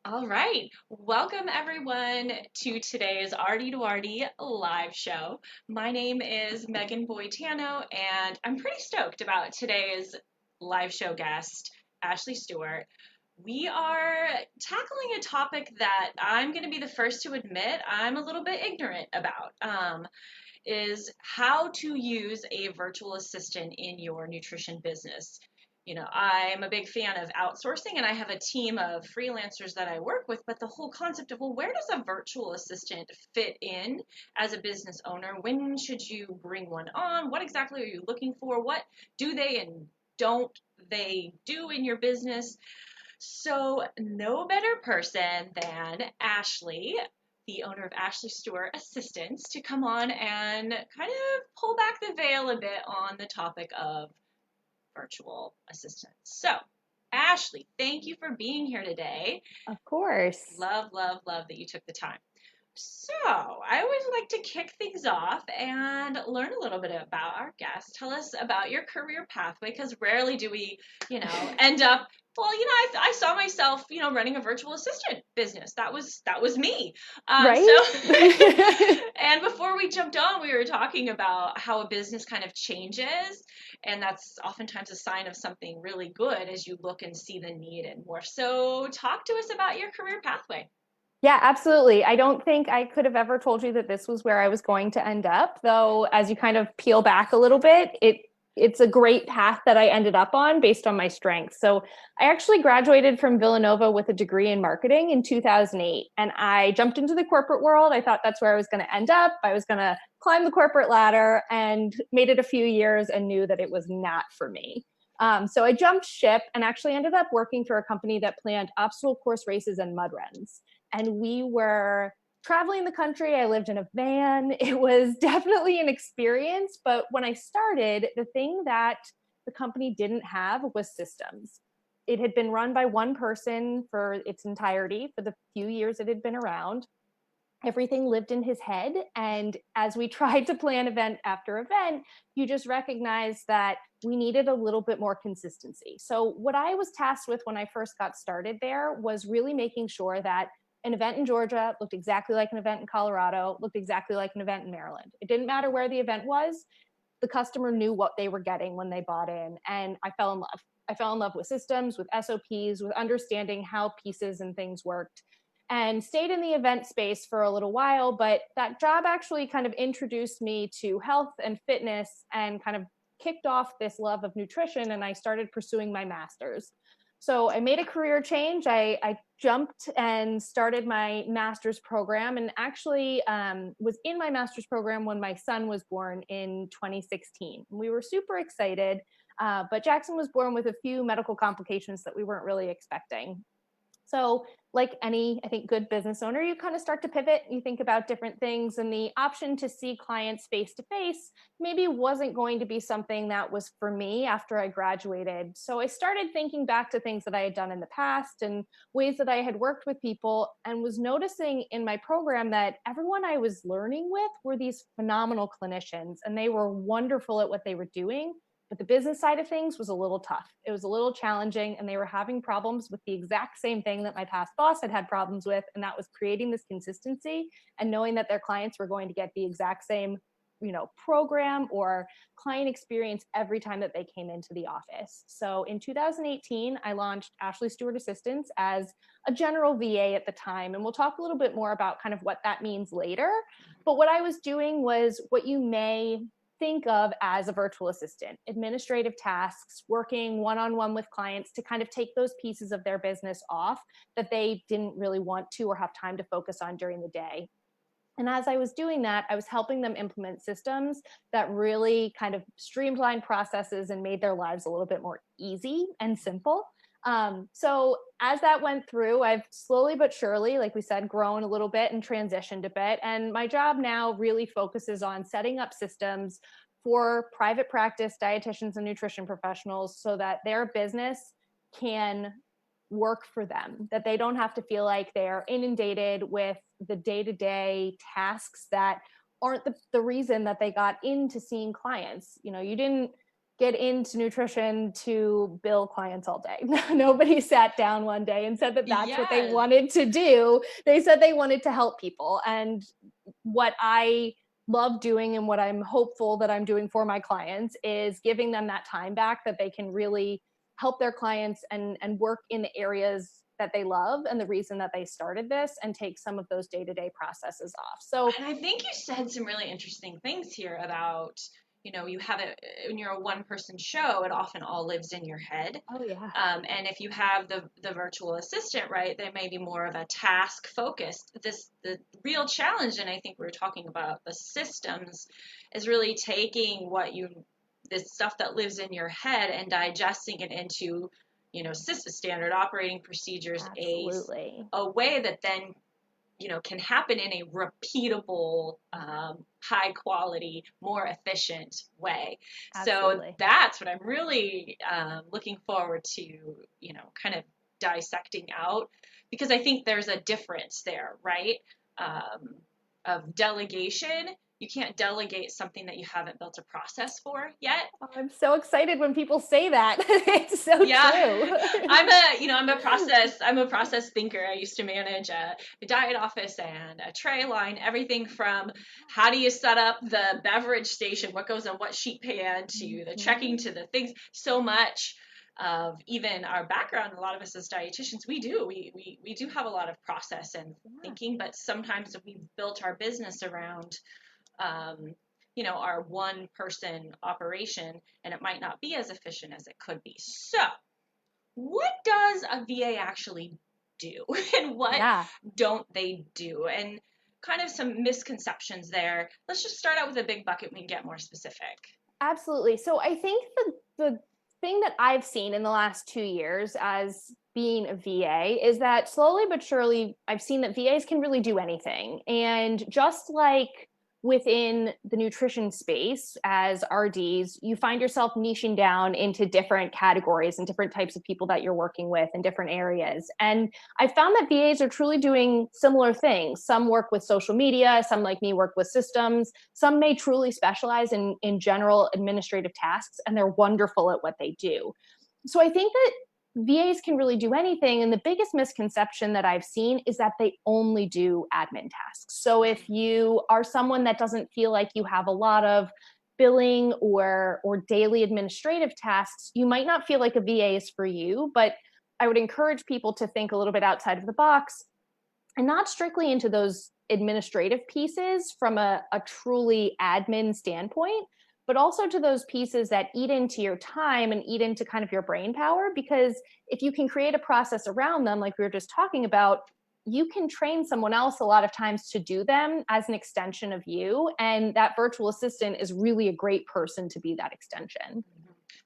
All right. Welcome everyone to today's RD2RD Live Show. My name is Megan Boitano, and I'm pretty stoked about today's live show guest, Ashley Stewart. We are tackling a topic that I'm going to be the first to admit I'm a little bit ignorant about. Is how to use a virtual assistant in your nutrition business. I'm a big fan of outsourcing and I have a team of freelancers that I work with, but the whole concept of, well, where does a virtual assistant fit in as a business owner? When should you bring one on? What exactly are you looking for? What do they and don't they do in your business? So, no better person than Ashley, the owner of Ashley Stewart Assistants, to come on and kind of pull back the veil a bit on the topic of virtual assistants. So, Ashley, thank you for being here today. Of course. Love, love, love that you took the time. So, I always like to kick things off and learn a little bit about our guests. Tell us about your career pathway, because rarely do we, end up. Well, I saw myself, running a virtual assistant business. That was me. Right? And before we jumped on, we were talking about how a business kind of changes, and that's oftentimes a sign of something really good as you look and see the need and more. So, talk to us about your career pathway. Yeah, absolutely. I don't think I could have ever told you that this was where I was going to end up, though as you kind of peel back a little bit, it's a great path that I ended up on based on my strengths. So I actually graduated from Villanova with a degree in marketing in 2008, and I jumped into the corporate world. I thought that's where I was going to end up. I was going to climb the corporate ladder, and made it a few years and knew that it was not for me. So I jumped ship and actually ended up working for a company that planned obstacle course races and mud runs. And we were traveling the country. I lived in a van. It was definitely an experience. But when I started, the thing that the company didn't have was systems. It had been run by one person for its entirety for the few years it had been around. Everything lived in his head. And as we tried to plan event after event, you just recognize that we needed a little bit more consistency. So, what I was tasked with when I first got started there was really making sure that an event in Georgia looked exactly like an event in Colorado, looked exactly like an event in Maryland. It didn't matter where the event was, the customer knew what they were getting when they bought in. And I fell in love. I fell in love with systems, with SOPs, with understanding how pieces and things worked, and stayed in the event space for a little while. But that job actually kind of introduced me to health and fitness and kind of kicked off this love of nutrition. And I started pursuing my master's. So I made a career change. I jumped and started my master's program, and actually was in my master's program when my son was born in 2016. We were super excited, but Jackson was born with a few medical complications that we weren't really expecting. So, like any, I think, good business owner, you kind of start to pivot. You think about different things, and the option to see clients face to face maybe wasn't going to be something that was for me after I graduated. So, I started thinking back to things that I had done in the past and ways that I had worked with people, and was noticing in my program that everyone I was learning with were these phenomenal clinicians, and they were wonderful at what they were doing. But the business side of things was a little tough. It was a little challenging, and they were having problems with the exact same thing that my past boss had had problems with, and that was creating this consistency and knowing that their clients were going to get the exact same, program or client experience every time that they came into the office. So in 2018, I launched Ashley Stewart Assistants as a general VA at the time, and we'll talk a little bit more about kind of what that means later. But what I was doing was what you may think of as a virtual assistant: administrative tasks, working one-on-one with clients to kind of take those pieces of their business off that they didn't really want to or have time to focus on during the day. And as I was doing that, I was helping them implement systems that really kind of streamlined processes and made their lives a little bit more easy and simple. So as that went through, I've slowly but surely, like we said, grown a little bit and transitioned a bit. And my job now really focuses on setting up systems for private practice dietitians and nutrition professionals so that their business can work for them, that they don't have to feel like they're inundated with the day-to-day tasks that aren't the reason that they got into seeing clients. You didn't get into nutrition to bill clients all day. Nobody sat down one day and said that that's what they Yes. wanted to do. They said they wanted to help people. And what I love doing and what I'm hopeful that I'm doing for my clients is giving them that time back that they can really help their clients and work in the areas that they love and the reason that they started this, and take some of those day-to-day processes off. So, and I think you said some really interesting things here about, you have it when you're a one-person show, it often all lives in your head. oh yeah, And if you have the virtual assistant, right, they may be more of a task focused. The real challenge, and I think we were talking about the systems, is really taking this stuff that lives in your head and digesting it into, system standard operating procedures, absolutely. a way that then can happen in a repeatable, high quality, more efficient way. So Absolutely. that's what I'm really looking forward to, kind of dissecting out, because I think there's a difference there, right? Of delegation. You can't delegate something that you haven't built a process for yet. Oh, I'm so excited when people say that. It's so Yeah, true. I'm a process thinker. I used to manage a diet office and a tray line, everything from how do you set up the beverage station, what goes on what sheet pan, to the checking, to the things. So much of even our background, a lot of us as dietitians, we do have a lot of process and thinking, but sometimes we've built our business around our one person operation, and it might not be as efficient as it could be. So, what does a VA actually do and what Yeah. don't they do? And kind of some misconceptions there. Let's just start out with a big bucket. We can get more specific. Absolutely. So I think the thing that I've seen in the last 2 years as being a VA is that slowly but surely I've seen that VAs can really do anything. And just like within the nutrition space as RDs, you find yourself niching down into different categories and different types of people that you're working with in different areas. And I found that VAs are truly doing similar things. Some work with social media, some like me work with systems, some may truly specialize in general administrative tasks, and they're wonderful at what they do. So I think that VAs can really do anything. And the biggest misconception that I've seen is that they only do admin tasks. So if you are someone that doesn't feel like you have a lot of billing or daily administrative tasks, you might not feel like a VA is for you. But I would encourage people to think a little bit outside of the box and not strictly into those administrative pieces from a truly admin standpoint, but also to those pieces that eat into your time and eat into kind of your brain power. Because if you can create a process around them, like we were just talking about, you can train someone else a lot of times to do them as an extension of you. And that virtual assistant is really a great person to be that extension.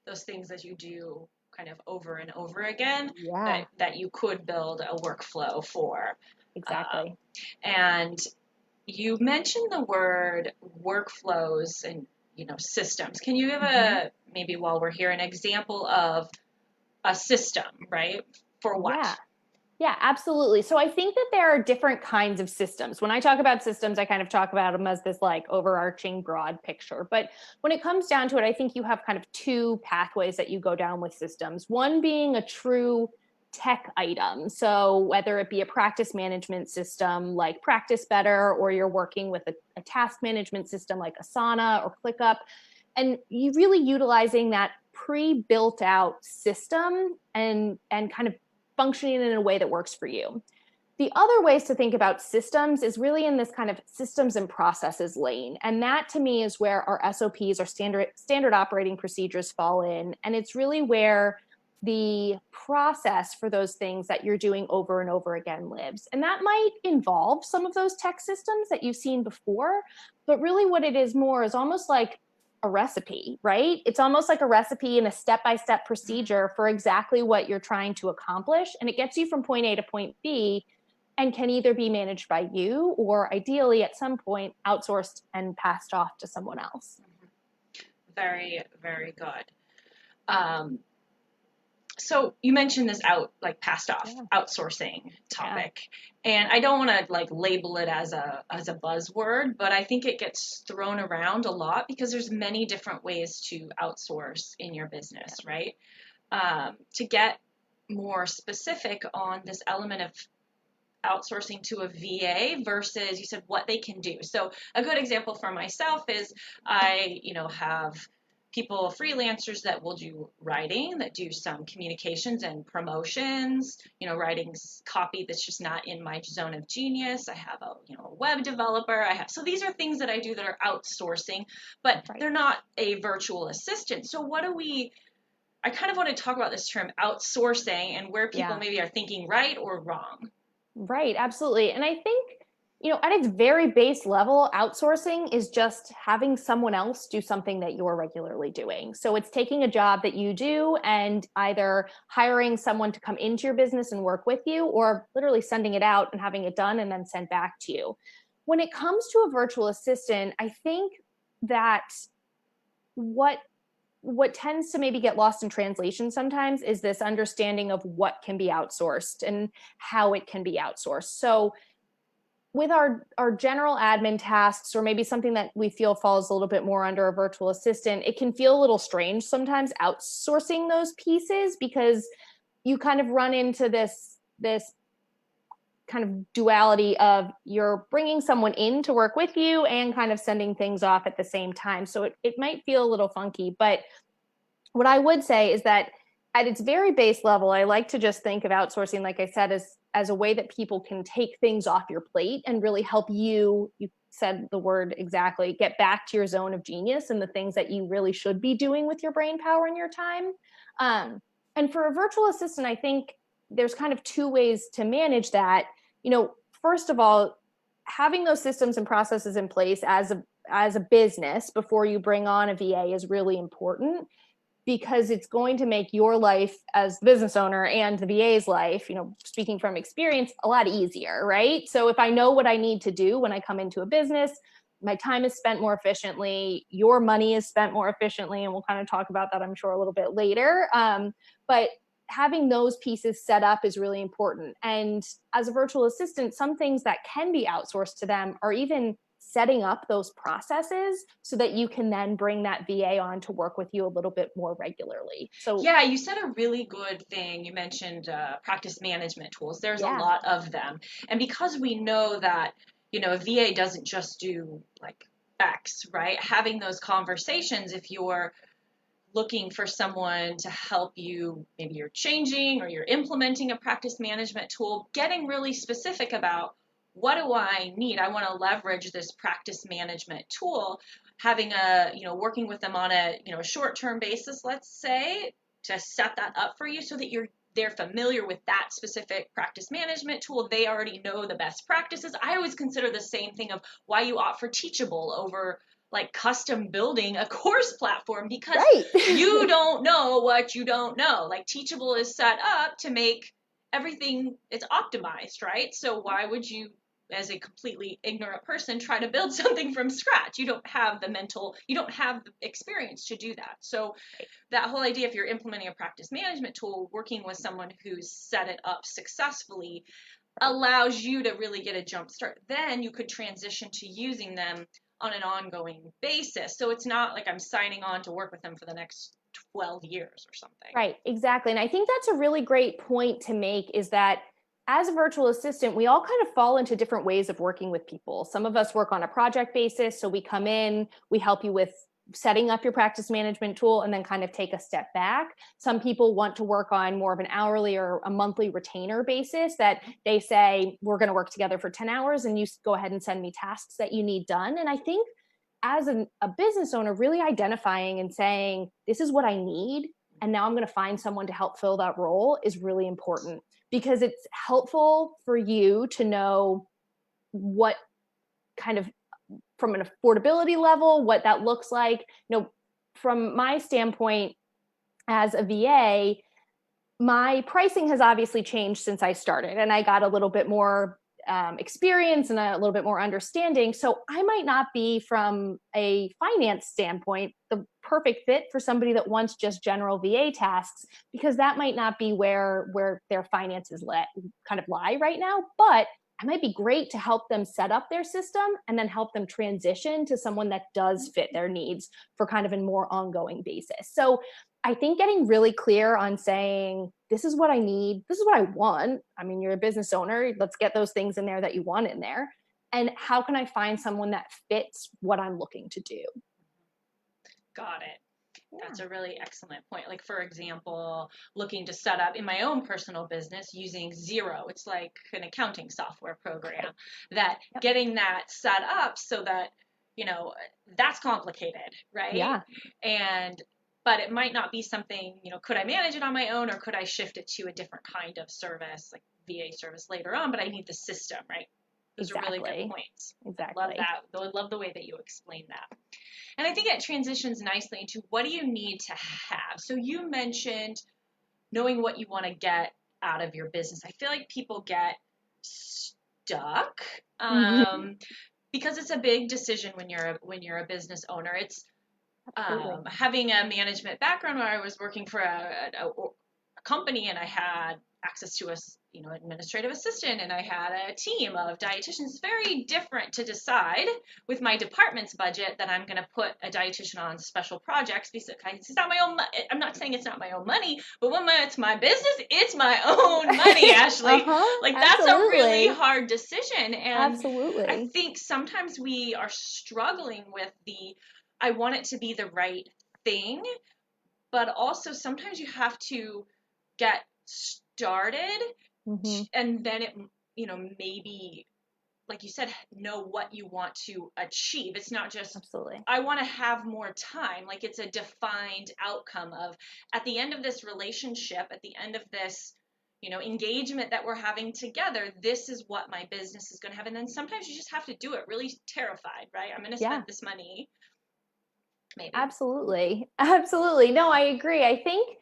Those things that you do kind of over and over again, Yeah, that you could build a workflow for. exactly. And you mentioned the word workflows and systems. Can you give maybe while we're here, an example of a system, right? For what? Yeah. Yeah, absolutely. So I think that there are different kinds of systems. When I talk about systems, I kind of talk about them as this like overarching broad picture. But when it comes down to it, I think you have kind of two pathways that you go down with systems. One being a true tech item. So whether it be a practice management system like Practice Better, or you're working with a task management system like Asana or ClickUp, and you really utilizing that pre-built out system and kind of functioning in a way that works for you. The other ways to think about systems is really in this kind of systems and processes lane. And that to me is where our SOPs, our standard operating procedures, fall in. And it's really where the process for those things that you're doing over and over again lives. And that might involve some of those tech systems that you've seen before, but really what it is more is almost like a recipe, right? It's almost like a recipe and a step-by-step procedure for exactly what you're trying to accomplish. And it gets you from point A to point B, and can either be managed by you or ideally at some point outsourced and passed off to someone else. Very, very good. So you mentioned this passed off outsourcing topic, and I don't want to like label it as a buzzword, but I think it gets thrown around a lot because there's many different ways to outsource in your business, right? To get more specific on this element of outsourcing to a VA versus you said what they can do. So a good example for myself is I, have people, freelancers that will do writing, that do some communications and promotions, writing copy that's just not in my zone of genius. I have a web developer. So these are things that I do that are outsourcing, but they're not a virtual assistant. So I kind of want to talk about this term outsourcing and where people maybe are thinking right or wrong. Right, absolutely. And I think, at its very base level, outsourcing is just having someone else do something that you're regularly doing. So it's taking a job that you do and either hiring someone to come into your business and work with you, or literally sending it out and having it done and then sent back to you. When it comes to a virtual assistant, I think that what tends to maybe get lost in translation sometimes is this understanding of what can be outsourced and how it can be outsourced. So with our general admin tasks, or maybe something that we feel falls a little bit more under a virtual assistant, it can feel a little strange sometimes outsourcing those pieces, because you kind of run into this kind of duality of you're bringing someone in to work with you and kind of sending things off at the same time. So it might feel a little funky, but what I would say is that at its very base level, I like to just think of outsourcing, like I said, as a way that people can take things off your plate and really help you said the word exactly, get back to your zone of genius and the things that you really should be doing with your brain power and your time. And for a virtual assistant, I think there's kind of two ways to manage that. First of all, having those systems and processes in place as a business before you bring on a VA is really important, because it's going to make your life as the business owner and the VA's life, speaking from experience, a lot easier, right? So if I know what I need to do when I come into a business, my time is spent more efficiently, your money is spent more efficiently, and we'll kind of talk about that, I'm sure, a little bit later. But having those pieces set up is really important. And as a virtual assistant, some things that can be outsourced to them are even setting up those processes so that you can then bring that VA on to work with you a little bit more regularly. So yeah, you said a really good thing. You mentioned practice management tools. There's a lot of them. And because we know that, a VA doesn't just do like X, right? Having those conversations, if you're looking for someone to help you, maybe you're changing or you're implementing a practice management tool, getting really specific about what do I need? I want to leverage this practice management tool, having working with them on a, short-term basis, let's say, to set that up for you so that they're familiar with that specific practice management tool. They already know the best practices. I always consider the same thing of why you opt for Teachable over like custom building a course platform, because you don't know what you don't know. Like Teachable is set up to make everything, it's optimized, right? So why would you, as a completely ignorant person, try to build something from scratch? You don't have the experience to do that. So that whole idea, if you're implementing a practice management tool, working with someone who's set it up successfully allows you to really get a jump start. Then you could transition to using them on an ongoing basis. So it's not like I'm signing on to work with them for the next 12 years or something. Right, exactly. And I think that's a really great point to make, is that as a virtual assistant, we all kind of fall into different ways of working with people. Some of us work on a project basis. So we come in, we help you with setting up your practice management tool and then kind of take a step back. Some people want to work on more of an hourly or a monthly retainer basis, that they say, we're going to work together for 10 hours and you go ahead and send me tasks that you need done. And I think as a business owner, really identifying and saying, this is what I need, and now I'm going to find someone to help fill that role, is really important, because it's helpful for you to know what kind of, from an affordability level, what that looks like. From my standpoint as a VA, my pricing has obviously changed since I started, and I got a little bit more experience and a little bit more understanding. So I might not be, from a finance standpoint, the perfect fit for somebody that wants just general VA tasks, because that might not be where their finances kind of lie right now. But it might be great to help them set up their system and then help them transition to someone that does fit their needs for kind of a more ongoing basis. So I think getting really clear on saying, this is what I need, this is what I want. I mean, you're a business owner, let's get those things in there that you want in there. And how can I find someone that fits what I'm looking to do? Got it. That's a really excellent point. Like, for example, looking to set up in my own personal business using Xero. It's like an accounting software program that getting that set up so that, that's complicated, right? Yeah. But it might not be something, could I manage it on my own, or could I shift it to a different kind of service, like VA service later on, but I need the system, right? Those are really good points. Exactly. Love that. I love the way that you explained that. And I think it transitions nicely into, what do you need to have? So you mentioned knowing what you want to get out of your business. I feel like people get stuck because it's a big decision when you're a business owner. It's having a management background, where I was working for a company, and I had access to a administrative assistant, and I had a team of dietitians. It's very different to decide with my department's budget that I'm going to put a dietitian on special projects, because it's not my own. I'm not saying it's not my own money, but when it's my business, it's my own money, Ashley. That's a really hard decision, and I think sometimes we are struggling with I want it to be the right thing, but also sometimes you have to get started, and then it, maybe, like you said, know what you want to achieve. It's not just, I want to have more time. Like, it's a defined outcome of, at the end of this relationship, at the end of this, engagement that we're having together, this is what my business is going to have. And then sometimes you just have to do it really terrified, right? I'm going to spend this money. Maybe. Absolutely. No, I agree. I think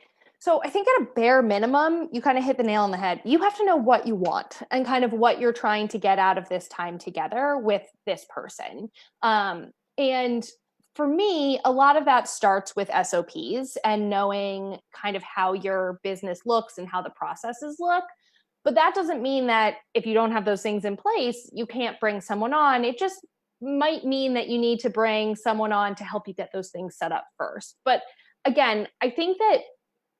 at a bare minimum, you kind of hit the nail on the head. You have to know what you want and kind of what you're trying to get out of this time together with this person. And for me, a lot of that starts with SOPs and knowing kind of how your business looks and how the processes look. But that doesn't mean that if you don't have those things in place, you can't bring someone on. It just might mean that you need to bring someone on to help you get those things set up first. But again, I think that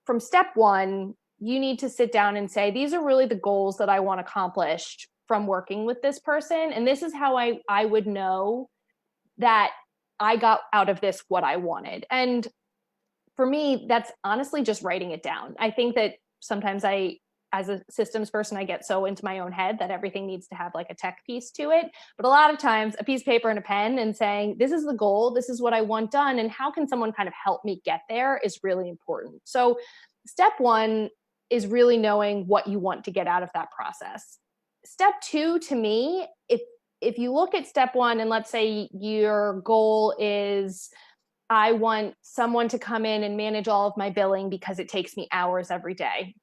from step one, you need to sit down and say, these are really the goals that I want accomplished from working with this person. And this is how I would know that I got out of this what I wanted. And for me, that's honestly just writing it down. I think that sometimes as a systems person, I get so into my own head that everything needs to have like a tech piece to it. But a lot of times, a piece of paper and a pen and saying, this is the goal, this is what I want done, and how can someone kind of help me get there is really important. So step one is really knowing what you want to get out of that process. Step two, to me, if you look at step one, and let's say your goal is, I want someone to come in and manage all of my billing because it takes me hours every day.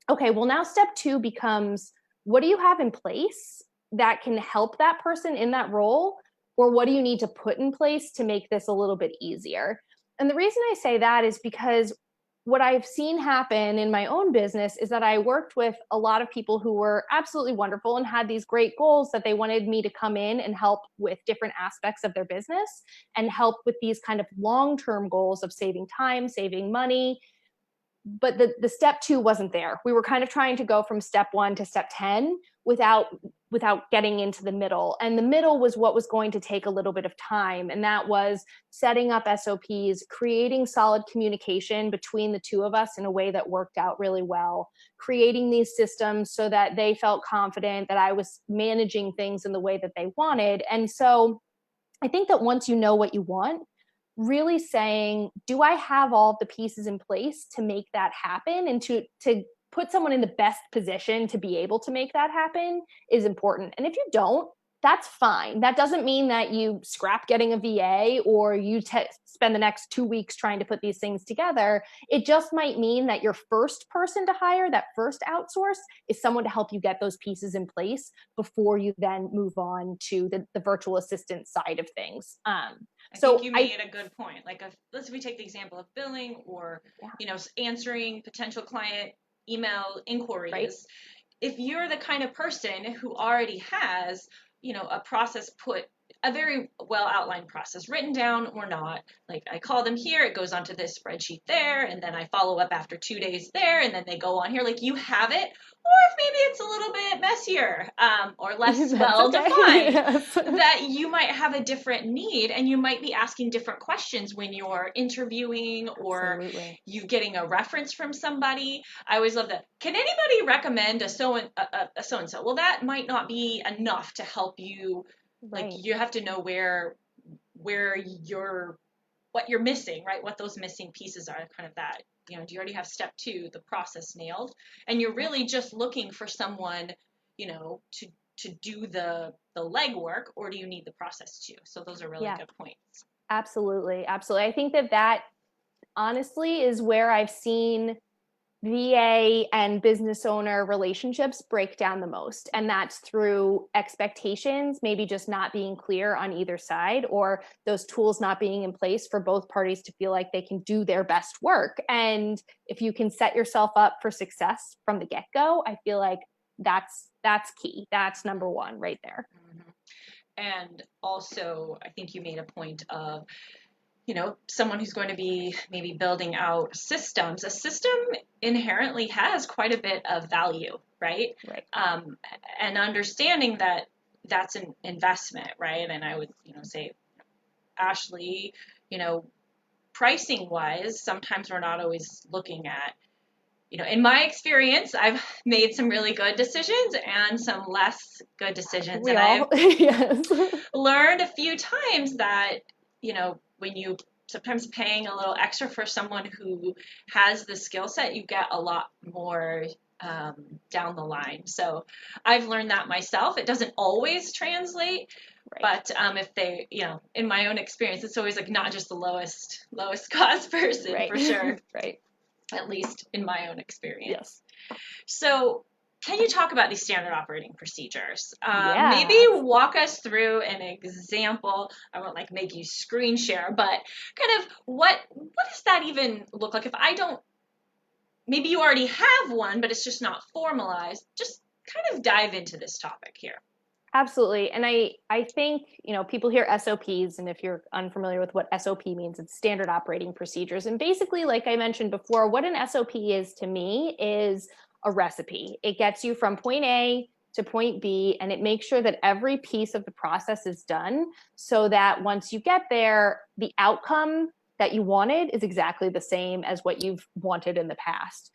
Okay, well, now step two becomes, what do you have in place that can help that person in that role? Or what do you need to put in place to make this a little bit easier? And the reason I say that is because what I've seen happen in my own business is that I worked with a lot of people who were absolutely wonderful and had these great goals that they wanted me to come in and help with different aspects of their business and help with these kind of long-term goals of saving time, saving money. But the step two wasn't there. We were kind of trying to go from step one to step 10 without getting into the middle. And the middle was what was going to take a little bit of time. And that was setting up SOPs, creating solid communication between the two of us in a way that worked out really well, creating these systems so that they felt confident that I was managing things in the way that they wanted. And so I think that once you know what you want, really saying, do I have all the pieces in place to make that happen, and to put someone in the best position to be able to make that happen is important. And if you don't, that's fine. That doesn't mean that you scrap getting a VA or you spend the next 2 weeks trying to put these things together. It just might mean that your first person to hire, that first outsource, is someone to help you get those pieces in place before you then move on to the virtual assistant side of things. I think you made a good point. Like, let's we take the example of billing or, answering potential client email inquiries. Right. If you're the kind of person who already has, a process a very well outlined process written down or not, like I call them here, it goes onto this spreadsheet there, and then I follow up after 2 days there, and then they go on here, like you have it. Or if maybe it's a little bit messier or less well defined, yes. That you might have a different need, and you might be asking different questions when you're interviewing or Absolutely. You getting a reference from somebody. I always love that. Can anybody recommend a so-and-so? Well, that might not be enough to help you. Right. Like you have to know where what you're missing, right? What those missing pieces are, kind of that. Do you already have step 2, the process nailed? And you're really just looking for someone, to do the legwork, or do you need the process too? So those are really good points. Absolutely. Absolutely. I think that honestly is where I've seen VA and business owner relationships break down the most. And that's through expectations, maybe just not being clear on either side, or those tools not being in place for both parties to feel like they can do their best work. And if you can set yourself up for success from the get-go, I feel like that's key. That's number 1 right there. Mm-hmm. And also, I think you made a point of, someone who's going to be maybe building out systems. A system inherently has quite a bit of value, right? Right. And understanding that that's an investment, right? And I would, say, Ashley, pricing wise, sometimes we're not always looking at, in my experience, I've made some really good decisions and some less good decisions. I've yes. learned a few times that, when you sometimes paying a little extra for someone who has the skill set, you get a lot more down the line. So I've learned that myself. It doesn't always translate, right. But if they, in my own experience, it's always like not just the lowest cost person, right. For sure. Right. At least in my own experience. Yes. So can you talk about these standard operating procedures? Maybe walk us through an example. I won't make you screen share, but kind of what does that even look like? If I don't, maybe you already have one, but it's just not formalized. Just kind of dive into this topic here. Absolutely. And I think, people hear SOPs, and if you're unfamiliar with what SOP means, it's standard operating procedures. And basically, like I mentioned before, what an SOP is to me is a recipe. It gets you from point A to point B, and it makes sure that every piece of the process is done so that once you get there, the outcome that you wanted is exactly the same as what you've wanted in the past.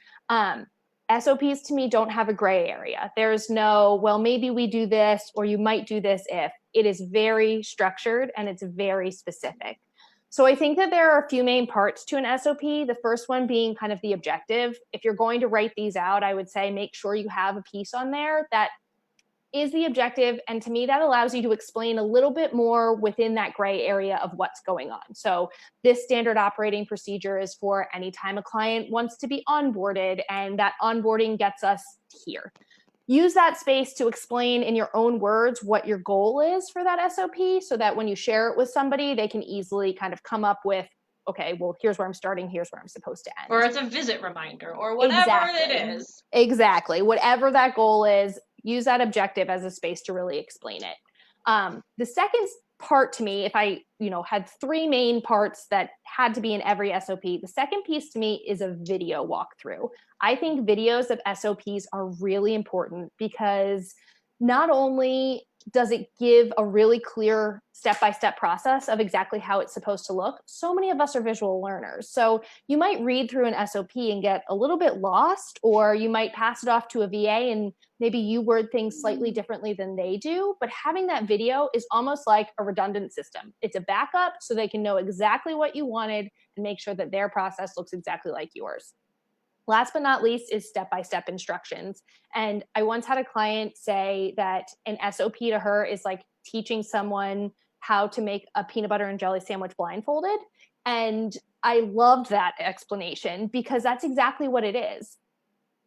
SOPs to me don't have a gray area. There's no, well, maybe we do this, or you might do this if. It is very structured and it's very specific. So I think that there are a few main parts to an SOP. The first one being kind of the objective. If you're going to write these out, I would say make sure you have a piece on there that is the objective. And to me, that allows you to explain a little bit more within that gray area of what's going on. So this standard operating procedure is for anytime a client wants to be onboarded, and that onboarding gets us here. Use that space to explain in your own words what your goal is for that SOP, so that when you share it with somebody, they can easily kind of come up with, okay, well, here's where I'm starting, here's where I'm supposed to end. Or it's a visit reminder, or whatever it is. Exactly. Whatever that goal is, use that objective as a space to really explain it. The second part to me, if I, had 3 main parts that had to be in every SOP, the second piece to me is a video walkthrough. I think videos of SOPs are really important because not only does it give a really clear step-by-step process of exactly how it's supposed to look, so many of us are visual learners. So you might read through an SOP and get a little bit lost, or you might pass it off to a VA and maybe you word things slightly differently than they do. But having that video is almost like a redundant system. It's a backup so they can know exactly what you wanted and make sure that their process looks exactly like yours. Last but not least is step-by-step instructions. And I once had a client say that an SOP to her is like teaching someone how to make a peanut butter and jelly sandwich blindfolded. And I loved that explanation because that's exactly what it is.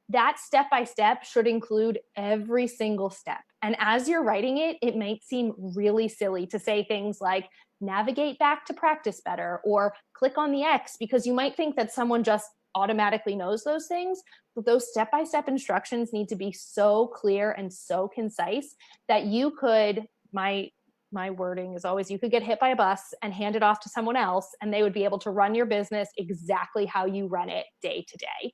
That step by step should include every single step. And as you're writing it, it might seem really silly to say things like navigate back to practice better or click on the X, because you might think that someone just automatically knows those things. But those step by step instructions need to be so clear and so concise that you could, my wording is always, you could get hit by a bus and hand it off to someone else, and they would be able to run your business exactly how you run it day to day.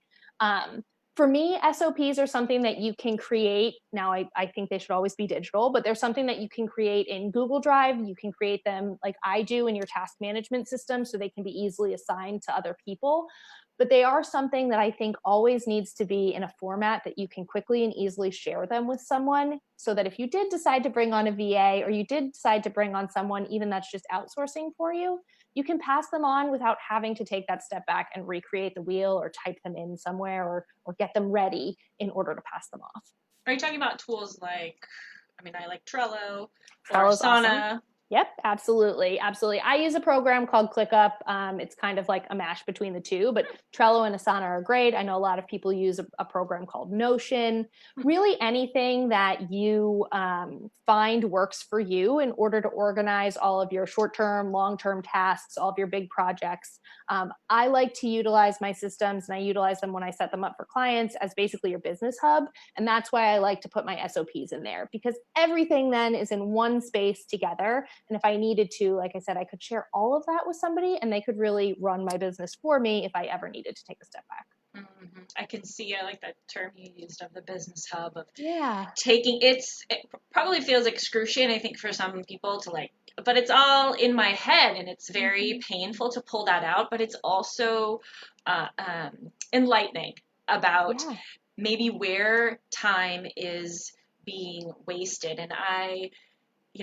For me, SOPs are something that you can create. Now, I think they should always be digital, but there's something that you can create in Google Drive. You can create them like I do in your task management system so they can be easily assigned to other people. But they are something that I think always needs to be in a format that you can quickly and easily share them with someone, so that if you did decide to bring on a VA or you did decide to bring on someone even that's just outsourcing for you, you can pass them on without having to take that step back and recreate the wheel or type them in somewhere or get them ready in order to pass them off. Are you talking about tools like, I like Trello or Trello's Asana? Awesome. Yep, absolutely. Absolutely. I use a program called ClickUp. It's kind of like a mash between the two, but Trello and Asana are great. I know a lot of people use a program called Notion. Really anything that you find works for you in order to organize all of your short-term, long-term tasks, all of your big projects. I like to utilize my systems, and I utilize them when I set them up for clients as basically your business hub. And that's why I like to put my SOPs in there, because everything then is in one space together. And if I needed to, like I said, I could share all of that with somebody and they could really run my business for me if I ever needed to take a step back. Mm-hmm. I can see, I like that term you used of the business hub, of taking it probably feels excruciating, I think, for some people to but it's all in my head, and it's very painful to pull that out, but it's also enlightening about maybe where time is being wasted. And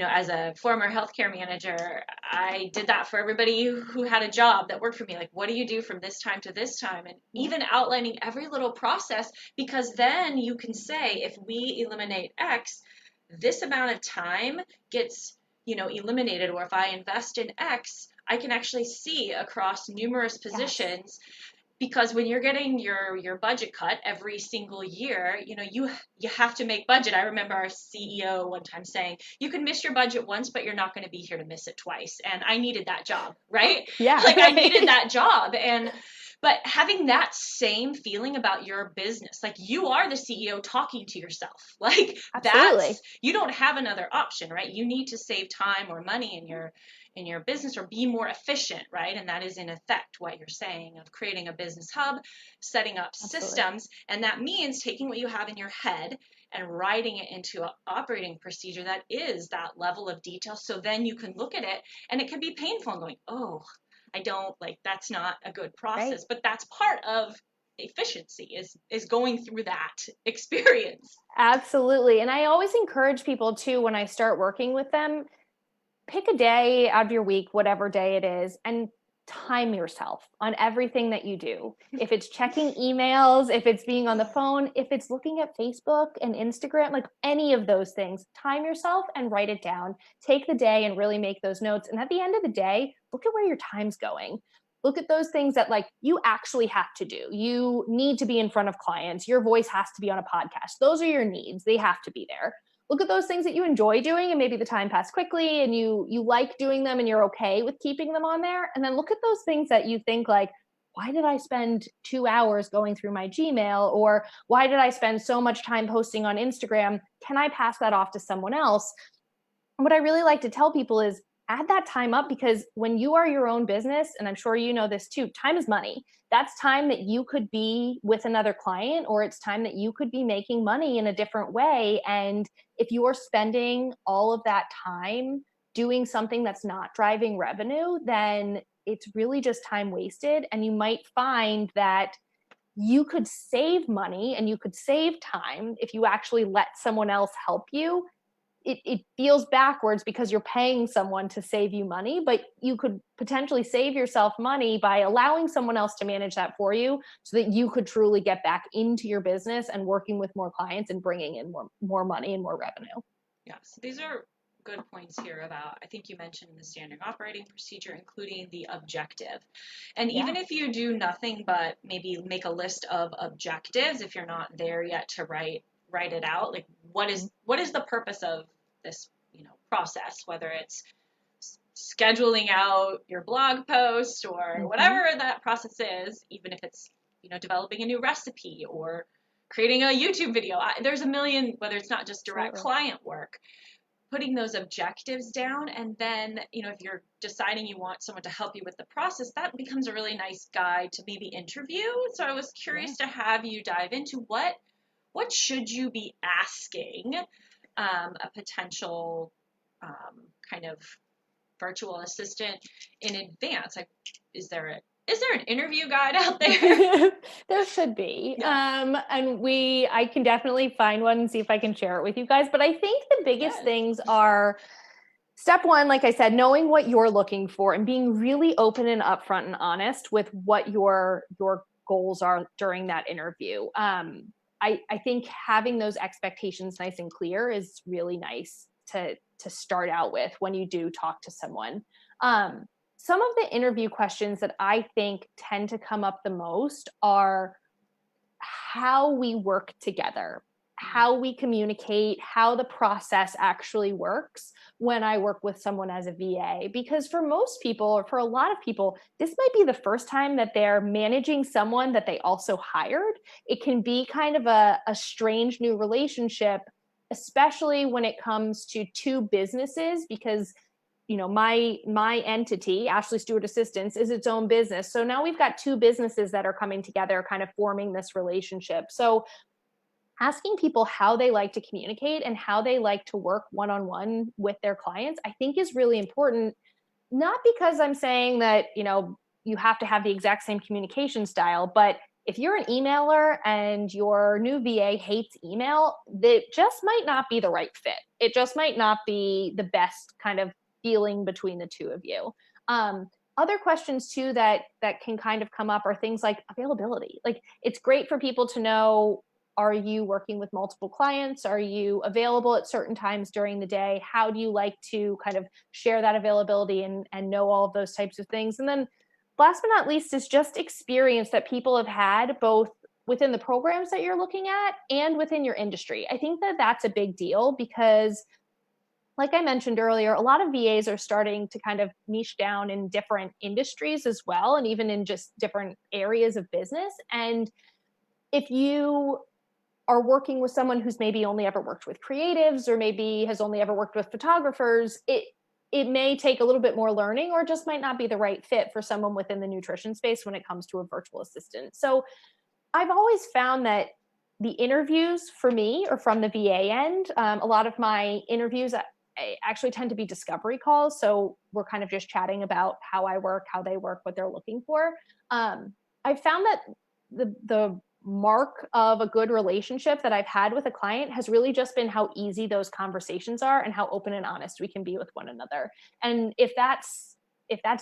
as a former healthcare manager, I did that for everybody who had a job that worked for me. Like, what do you do from this time to this time? And even outlining every little process, because then you can say, if we eliminate X, this amount of time gets, eliminated. Or if I invest in X, I can actually see across numerous positions. Yes. Because when you're getting your budget cut every single year, you have to make budget. I remember our CEO one time saying, you can miss your budget once, but you're not going to be here to miss it twice. And I needed that job, right? Yeah. I needed that job. But having that same feeling about your business, like you are the CEO talking to yourself, like you don't have another option, right? You need to save time or money in your business or be more efficient, right? And that is in effect what you're saying of creating a business hub, setting up systems. And that means taking what you have in your head and writing it into an operating procedure that is that level of detail. So then you can look at it and it can be painful and going, oh, I don't that's not a good process, right. But that's part of efficiency is going through that experience. Absolutely. And I always encourage people too, when I start working with them, pick a day out of your week, whatever day it is, and time yourself on everything that you do. If it's checking emails, if it's being on the phone, if it's looking at Facebook and Instagram, like any of those things, time yourself and write it down. Take the day and really make those notes. And at the end of the day, look at where your time's going. Look at those things that you actually have to do. You need to be in front of clients. Your voice has to be on a podcast. Those are your needs. They have to be there. Look at those things that you enjoy doing and maybe the time passed quickly and you like doing them and you're okay with keeping them on there. And then look at those things that you think why did I spend 2 hours going through my Gmail? Or why did I spend so much time posting on Instagram? Can I pass that off to someone else? And what I really like to tell people is add that time up, because when you are your own business, and I'm sure you know this too, time is money. That's time that you could be with another client, or it's time that you could be making money in a different way. And if you are spending all of that time doing something that's not driving revenue, then it's really just time wasted. And you might find that you could save money and you could save time if you actually let someone else help you. It feels backwards because you're paying someone to save you money, but you could potentially save yourself money by allowing someone else to manage that for you so that you could truly get back into your business and working with more clients and bringing in more money and more revenue. Yes, these are good points here about, I think you mentioned the standard operating procedure, including the objective. And even if you do nothing but maybe make a list of objectives, if you're not there yet to write it out, like what is the purpose of this, process, whether it's scheduling out your blog post or whatever that process is, even if it's, developing a new recipe or creating a YouTube video. There's a million, whether it's not just direct client work, putting those objectives down. And then, if you're deciding you want someone to help you with the process, that becomes a really nice guide to maybe interview. So I was curious to have you dive into what should you be asking a potential kind of virtual assistant in advance? Like, is there an interview guide out there? There should be. And I can definitely find one and see if I can share it with you guys. But I think the biggest things are, step one, like I said, knowing what you're looking for and being really open and upfront and honest with what your goals are during that interview. I think having those expectations nice and clear is really nice to start out with when you do talk to someone. Some of the interview questions that I think tend to come up the most are how we work together, how we communicate, how the process actually works when I work with someone as a VA. Because for most people, or for a lot of people, this might be the first time that they're managing someone that they also hired. It can be kind of a strange new relationship, especially when it comes to two businesses, because my entity, Ashley Stewart Assistants, is its own business. So now we've got two businesses that are coming together, kind of forming this relationship. So asking people how they like to communicate and how they like to work one-on-one with their clients, I think is really important. Not because I'm saying that, you have to have the exact same communication style, but if you're an emailer and your new VA hates email, that just might not be the right fit. It just might not be the best kind of feeling between the two of you. Other questions too that can kind of come up are things like availability. Like, it's great for people to know, are you working with multiple clients? Are you available at certain times during the day? How do you like to kind of share that availability and know all of those types of things? And then last but not least is just experience that people have had both within the programs that you're looking at and within your industry. I think that that's a big deal because, like I mentioned earlier, a lot of VAs are starting to kind of niche down in different industries as well, and even in just different areas of business. And if you are working with someone who's maybe only ever worked with creatives or maybe has only ever worked with photographers, it may take a little bit more learning, or just might not be the right fit for someone within the nutrition space when it comes to a virtual assistant. So I've always found that the interviews for me are from the VA end. A lot of my interviews actually tend to be discovery calls. So we're kind of just chatting about how I work, how they work, what they're looking for. I've found that the mark of a good relationship that I've had with a client has really just been how easy those conversations are and how open and honest we can be with one another. And if that's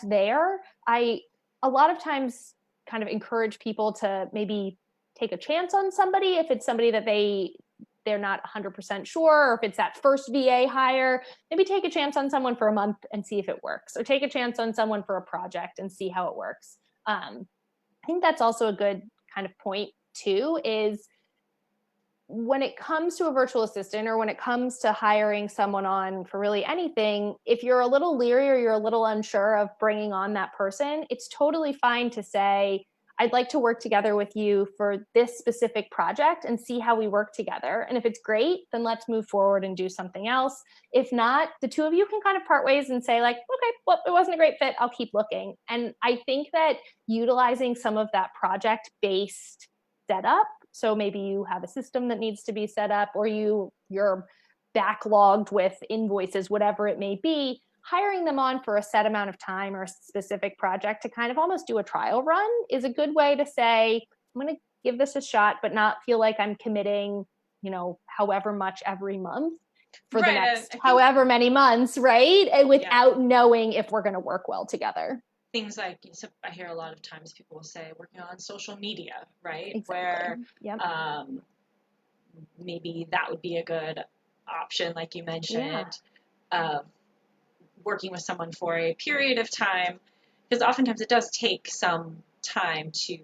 there, I a lot of times kind of encourage people to maybe take a chance on somebody if it's somebody that they're not 100% sure, or if it's that first VA hire, maybe take a chance on someone for a month and see if it works, or take a chance on someone for a project and see how it works. I think that's also a good kind of point too, is when it comes to a virtual assistant or when it comes to hiring someone on for really anything, if you're a little leery or you're a little unsure of bringing on that person, it's totally fine to say, I'd like to work together with you for this specific project and see how we work together. And if it's great, then let's move forward and do something else. If not, the two of you can kind of part ways and say like, okay, well, it wasn't a great fit. I'll keep looking. And I think that utilizing some of that project-based setup, so maybe you have a system that needs to be set up, or you're backlogged with invoices, whatever it may be, hiring them on for a set amount of time or a specific project to kind of almost do a trial run is a good way to say, I'm going to give this a shot, but not feel like I'm committing, however much every month for the next however many months, right? And without knowing if we're going to work well together. Things like, I hear a lot of times people will say working on social media, right? Exactly. Where maybe that would be a good option, like you mentioned. of working with someone for a period of time, because oftentimes it does take some time to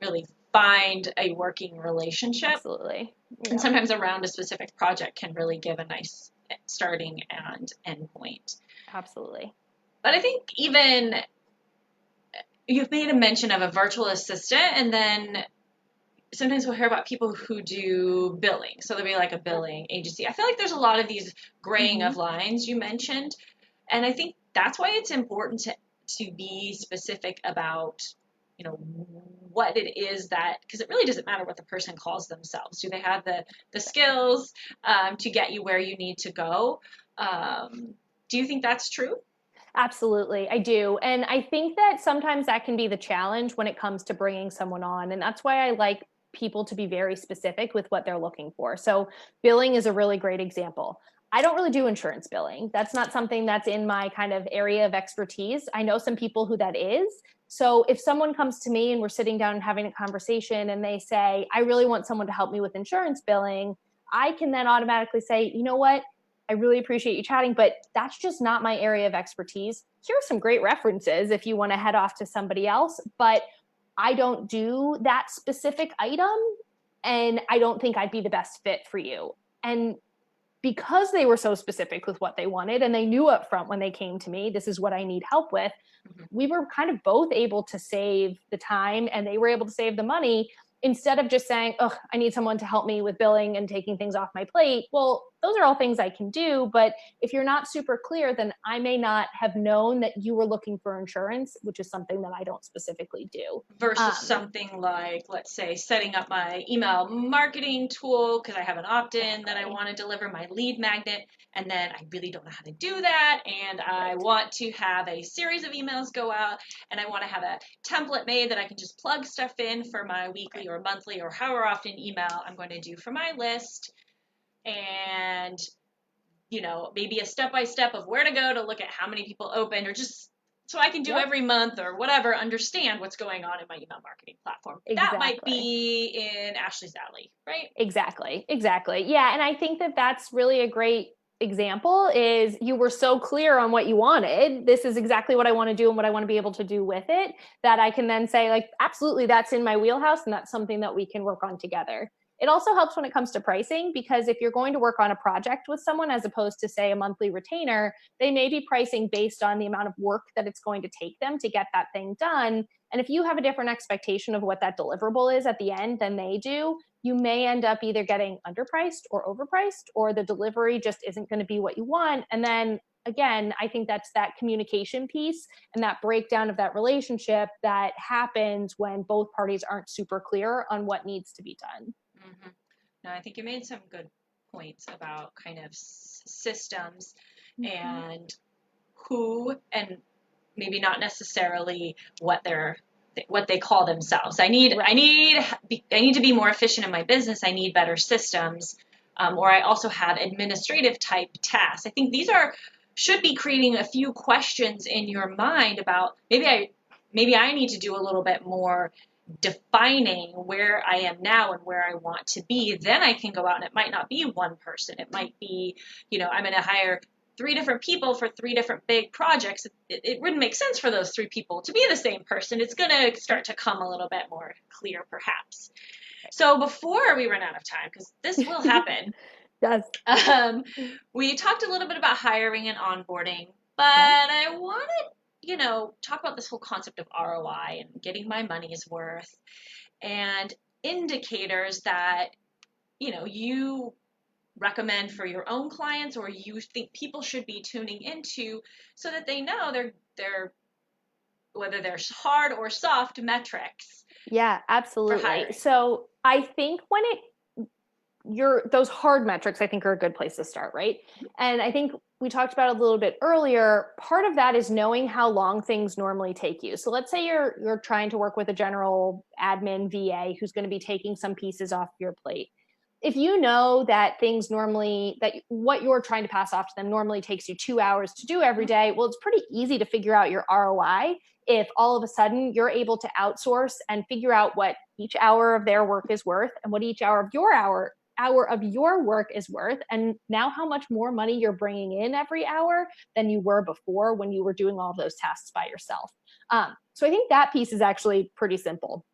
really find a working relationship. Absolutely. Yeah. And sometimes around a specific project can really give a nice starting and end point. Absolutely. But I think even you've made a mention of a virtual assistant, and then sometimes we'll hear about people who do billing. So there'll be like a billing agency. I feel like there's a lot of these graying of lines you mentioned. And I think that's why it's important to be specific about, you know, what it is that, because it really doesn't matter what the person calls themselves. Do they have the skills to get you where you need to go? Do you think that's true? Absolutely, I do. And I think that sometimes that can be the challenge when it comes to bringing someone on. And that's why I like people to be very specific with what they're looking for. So billing is a really great example. I don't really do insurance billing. That's not something that's in my kind of area of expertise. I know some people who that is. So if someone comes to me and we're sitting down and having a conversation and they say, I really want someone to help me with insurance billing, I can then automatically say, you know what? I really appreciate you chatting, but that's just not my area of expertise. Here are some great references if you want to head off to somebody else, but I don't do that specific item, and I don't think I'd be the best fit for you. And because they were so specific with what they wanted and they knew up front when they came to me, this is what I need help with, we were kind of both able to save the time and they were able to save the money instead of just saying, oh, I need someone to help me with billing and taking things off my plate. Well, those are all things I can do. But if you're not super clear, then I may not have known that you were looking for insurance, which is something that I don't specifically do. Versus something like, let's say, setting up my email marketing tool because I have an opt-in that I want to deliver my lead magnet, and then I really don't know how to do that, and I want to have a series of emails go out, and I want to have a template made that I can just plug stuff in for my weekly or monthly or however often email I'm going to do for my list, and, you know, maybe a step-by-step of where to go to look at how many people opened, or just so I can do every month or whatever, understand what's going on in my email marketing platform. That might be in Ashley's alley, right? Exactly. Yeah. And I think that that's really a great example is you were so clear on what you wanted. This is exactly what I want to do and what I want to be able to do with it, that I can then say, like, absolutely, that's in my wheelhouse and that's something that we can work on together. It also helps when it comes to pricing, because if you're going to work on a project with someone as opposed to, say, a monthly retainer, they may be pricing based on the amount of work that it's going to take them to get that thing done. And if you have a different expectation of what that deliverable is at the end than they do, you may end up either getting underpriced or overpriced, or the delivery just isn't going to be what you want. And then again, I think that's that communication piece and that breakdown of that relationship that happens when both parties aren't super clear on what needs to be done. Mm-hmm. No, I think you made some good points about kind of systems and who, and maybe not necessarily what they call themselves. I need to be more efficient in my business. I need better systems, or I also have administrative type tasks. I think these should be creating a few questions in your mind about maybe I need to do a little bit more defining where I am now and where I want to be. Then I can go out, and it might not be one person. It might be, I'm going to hire 3 different people for 3 different big projects. It wouldn't make sense for those 3 people to be the same person. It's going to start to come a little bit more clear, perhaps. So before we run out of time, because this will happen, Yes. We talked a little bit about hiring and onboarding, but I want to, talk about this whole concept of ROI and getting my money's worth and indicators that, you recommend for your own clients or you think people should be tuning into so that they know they're whether they're hard or soft metrics. Yeah, absolutely. So I think when those hard metrics, I think, are a good place to start, right? And I think we talked about it a little bit earlier. Part of that is knowing how long things normally take you. So let's say you're trying to work with a general admin VA who's going to be taking some pieces off your plate. If you know that what you're trying to pass off to them normally takes you 2 hours to do every day, well, it's pretty easy to figure out your ROI if all of a sudden you're able to outsource and figure out what each hour of their work is worth and what each hour of your hour of your work is worth, and now how much more money you're bringing in every hour than you were before when you were doing all those tasks by yourself. So I think that piece is actually pretty simple.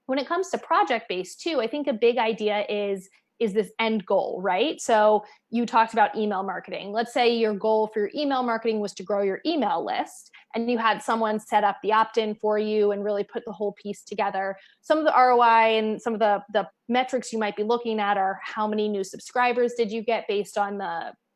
When it comes to project-based too, I think a big idea is this end goal, right? So you talked about email marketing. Let's say your goal for your email marketing was to grow your email list, and you had someone set up the opt-in for you and really put the whole piece together. Some of the ROI and some of the metrics you might be looking at are how many new subscribers did you get based on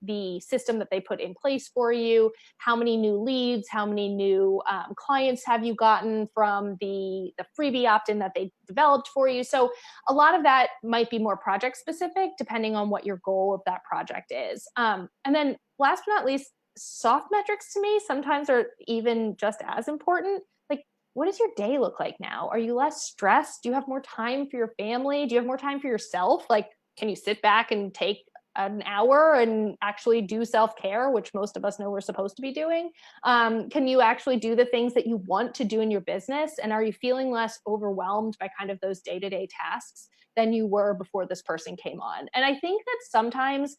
the system that they put in place for you, how many new leads, how many new clients have you gotten from the freebie opt-in that they developed for you. So a lot of that might be more project specific depending on what your goal of that project is. And then last but not least, soft metrics to me sometimes are even just as important. Like, what does your day look like now? Are you less stressed? Do you have more time for your family? Do you have more time for yourself? Like, can you sit back and take an hour and actually do self-care, which most of us know we're supposed to be doing? Can you actually do the things that you want to do in your business? And are you feeling less overwhelmed by kind of those day-to-day tasks than you were before this person came on? And I think that sometimes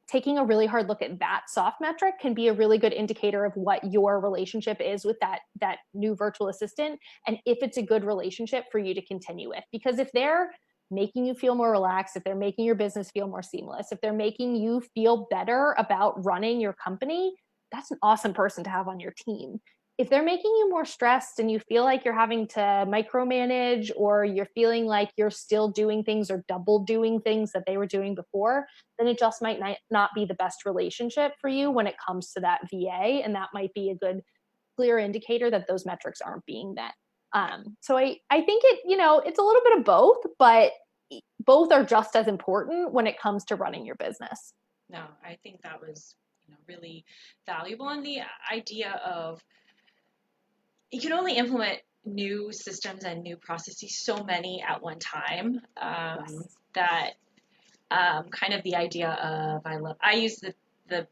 taking a really hard look at that soft metric can be a really good indicator of what your relationship is with that new virtual assistant, and if it's a good relationship for you to continue with. Because if they're making you feel more relaxed, if they're making your business feel more seamless, if they're making you feel better about running your company, that's an awesome person to have on your team. If they're making you more stressed and you feel like you're having to micromanage, or you're feeling like you're still doing things or double doing things that they were doing before, then it just might not be the best relationship for you when it comes to that VA. And that might be a good, clear indicator that those metrics aren't being met. So I think it's a little bit of both, but both are just as important when it comes to running your business. No, I think that was really valuable. And the idea of, you can only implement new systems and new processes so many at one time, Yes. that kind of the idea of, I use the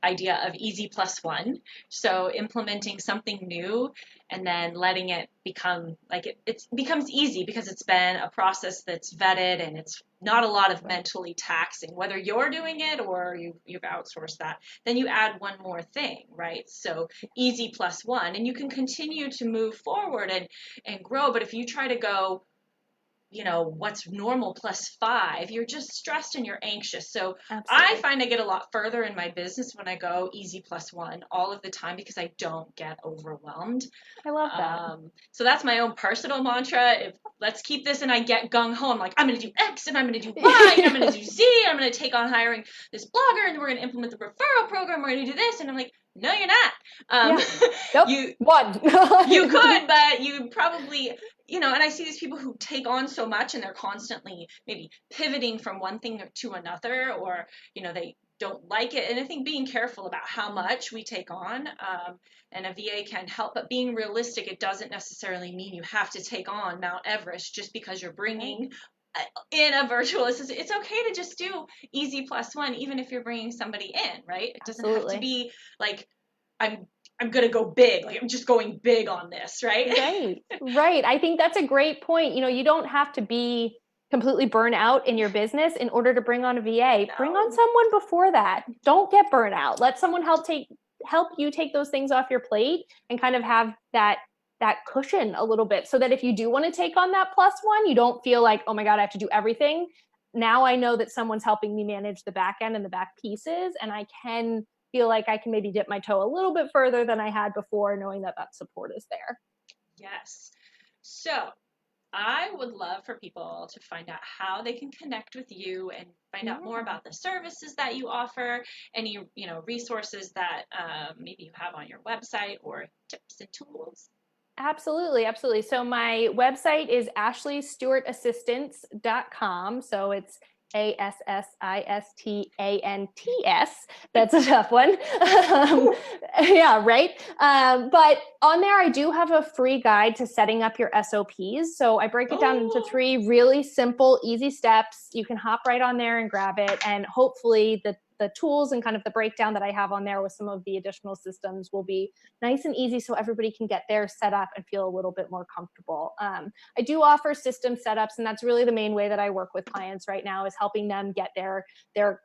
idea of easy plus one. So implementing something new and then letting it become like it becomes easy because it's been a process that's vetted and it's not a lot of mentally taxing, whether you're doing it or you've outsourced that. Then you add one more thing, right? So easy plus one, and you can continue to move forward and grow. But if you try to go, what's normal plus 5, you're just stressed and you're anxious. So Absolutely. I find I get a lot further in my business when I go easy plus 1 all of the time because I don't get overwhelmed. I love that. So that's my own personal mantra. Let's keep this, and I get gung-ho. I'm like, I'm going to do X, and I'm going to do Y, and I'm going to do Z, and I'm going to take on hiring this blogger, and we're going to implement the referral program. We're going to do this. And I'm like, no, you're not. Nope. You could, but you probably, and I see these people who take on so much and they're constantly maybe pivoting from one thing to another, or, they don't like it. And I think being careful about how much we take on, and a VA can help, but being realistic, it doesn't necessarily mean you have to take on Mount Everest just because you're bringing in a virtual assistant. It's okay to just do easy plus 1, even if you're bringing somebody in, right? It doesn't have to be like, I'm going to go big. Like, I'm just going big on this, right? Right. I think that's a great point. You don't have to be completely burnt out in your business in order to bring on a VA. No. Bring on someone before that. Don't get burnt out. Let someone help you take those things off your plate and kind of have that cushion a little bit, so that if you do want to take on that plus 1, you don't feel like, oh my God, I have to do everything. Now I know that someone's helping me manage the back end and the back pieces, and I can feel like I can maybe dip my toe a little bit further than I had before, knowing that support is there. Yes. So I would love for people to find out how they can connect with you and find out more about the services that you offer, any, resources that maybe you have on your website, or tips and tools. Absolutely. So my website is ashleystewartassistants.com. So it's ASSISTANTS. That's a tough one. Yeah, right. But on there, I do have a free guide to setting up your SOPs. So I break it down into 3 really simple, easy steps. You can hop right on there and grab it. And hopefully the the tools and kind of the breakdown that I have on there with some of the additional systems will be nice and easy so everybody can get there set up and feel a little bit more comfortable. I do offer system setups, and that's really the main way that I work with clients right now, is helping them get their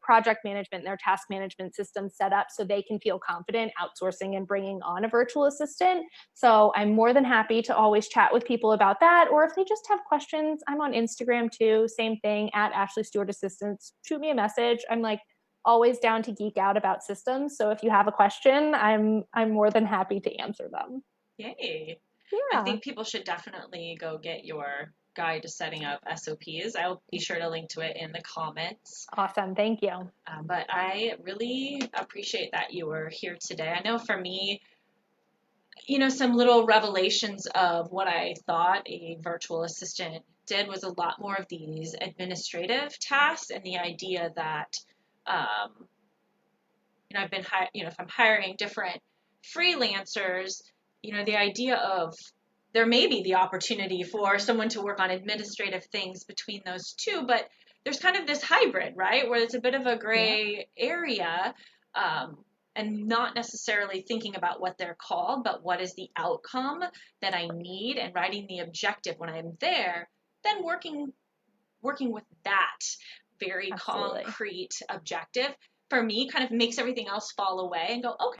project management and their task management system set up so they can feel confident outsourcing and bringing on a virtual assistant. So I'm more than happy to always chat with people about that. Or if they just have questions, I'm on Instagram too. Same thing, at Ashley Stewart Assistants. Shoot me a message. I'm like always down to geek out about systems. So if you have a question, I'm more than happy to answer them. Yay. I Yeah. think people should definitely go get your guide to setting up SOPs. I'll be sure to link to it in the comments. Awesome. Thank you. But I really appreciate that you were here today. I know for me, some little revelations of what I thought a virtual assistant did was a lot more of these administrative tasks, and the idea that, I've been, if I'm hiring different freelancers, the idea of there may be the opportunity for someone to work on administrative things between those two, but there's kind of this hybrid, right, where it's a bit of a gray area, and not necessarily thinking about what they're called, but what is the outcome that I need, and writing the objective when I'm there, then working with that very Absolutely. concrete objective, for me, kind of makes everything else fall away and go, okay,